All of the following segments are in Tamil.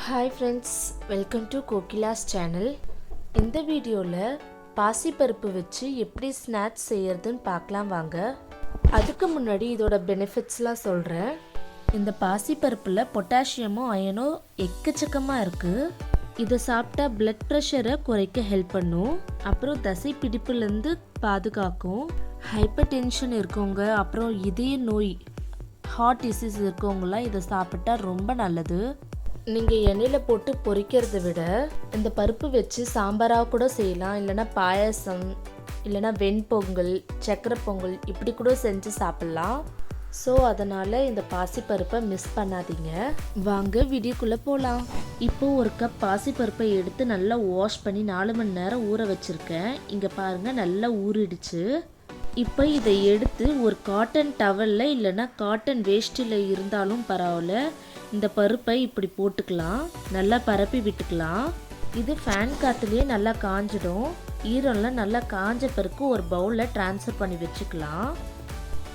Hi friends, welcome to Kokila's channel. இந்த வீடியோவில் பாசிப்பருப்பு வச்சு எப்படி ஸ்நாக்ஸ் செய்யறதுன்னு பார்க்கலாம் வாங்க. அதுக்கு முன்னாடி இதோட பெனிஃபிட்ஸ்லாம் சொல்கிறேன். இந்த பாசிப்பருப்பில் பொட்டாசியமும் அயனும் எக்கச்சக்கமாக இருக்குது. இதை சாப்பிட்டா பிளட் ப்ரெஷரை குறைக்க ஹெல்ப் பண்ணும். அப்புறம் தசை பிடிப்புலேருந்து பாதுகாக்கும். ஹைப்பர் டென்ஷன் இருக்கவங்க, அப்புறம் இதய நோய், ஹார்ட் டிசீஸ் இருக்கவங்களாம் இதை சாப்பிட்டா ரொம்ப நல்லது. நீங்கள் எண்ணெயில் போட்டு பொரிக்கிறத விட இந்த பருப்பு வச்சு சாம்பாராக கூட செய்யலாம். இல்லைனா பாயாசம், இல்லைனா வெண்பொங்கல், சக்கரை பொங்கல் இப்படி கூட செஞ்சு சாப்பிட்லாம். ஸோ அதனால் இந்த பாசிப்பருப்பை மிஸ் பண்ணாதீங்க. வாங்க வீடியோக்குள்ளே போகலாம். இப்போது ஒரு கப் பாசிப்பருப்பை எடுத்து நல்லா வாஷ் பண்ணி 4 மணி நேரம் ஊற வச்சுருக்கேன். இங்கே பாருங்கள், நல்லா ஊறிடுச்சு. இப்போ இதை எடுத்து ஒரு காட்டன் டவலில் இல்லைனா காட்டன் வேஷ்டியில் இருந்தாலும் பரவாயில்ல, இந்த பருப்பை இப்படி போட்டுக்கலாம். நல்லா பரப்பி விட்டுக்கலாம். இது ஃபேன் காற்றுலேயே நல்லா காஞ்சிடும். ஈரம்லாம் நல்லா காஞ்ச பிறகு ஒரு பவுலில் ட்ரான்ஸ்ஃபர் பண்ணி வச்சுக்கலாம்.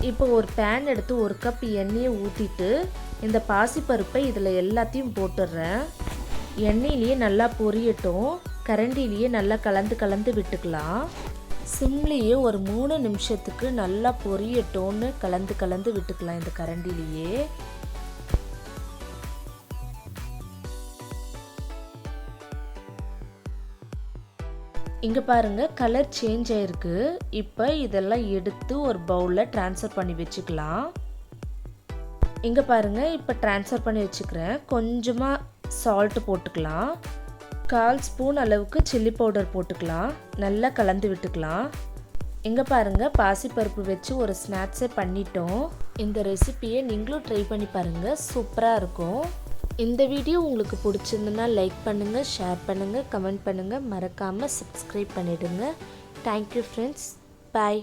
இப்போ ஒரு பேன் எடுத்து 1 கப் எண்ணெயை ஊற்றிட்டு இந்த பாசிப்பருப்பை இதில் எல்லாத்தையும் போட்டுடுறேன். எண்ணெயிலேயே நல்லா பொரியட்டும். கரண்டிலேயே நல்லா கலந்து விட்டுக்கலாம். சிம்லேயே ஒரு 3 நிமிஷத்துக்கு நல்லா பொரியட்டோன்னு கலந்து விட்டுக்கலாம் இந்த கரண்டிலேயே. இங்கே பாருங்கள், கலர் சேஞ்ச் ஆகிருக்கு. இப்போ இதெல்லாம் எடுத்து ஒரு பவுலில் ட்ரான்ஸ்ஃபர் பண்ணி வச்சுக்கலாம். இங்கே பாருங்கள், இப்போ ட்ரான்ஸ்ஃபர் பண்ணி வச்சுக்கிறேன். கொஞ்சமாக சால்ட்டு போட்டுக்கலாம். 1/4 ஸ்பூன் அளவுக்கு சில்லி பவுடர் போட்டுக்கலாம். நல்லா கலந்து விட்டுக்கலாம். இங்கே பாருங்கள், பாசிப்பருப்பு வச்சு ஒரு ஸ்நாக்ஸே பண்ணிட்டோம். இந்த ரெசிபியை நீங்களும் ட்ரை பண்ணி பாருங்கள், சூப்பராக இருக்கும். இந்த வீடியோ உங்களுக்கு பிடிச்சிருந்துன்னா லைக் பண்ணுங்கள், ஷேர் பண்ணுங்கள், கமெண்ட் பண்ணுங்கள், மறக்காமல் சப்ஸ்கிரைப் பண்ணிவிடுங்க. தேங்க்யூ ஃப்ரெண்ட்ஸ், பாய்.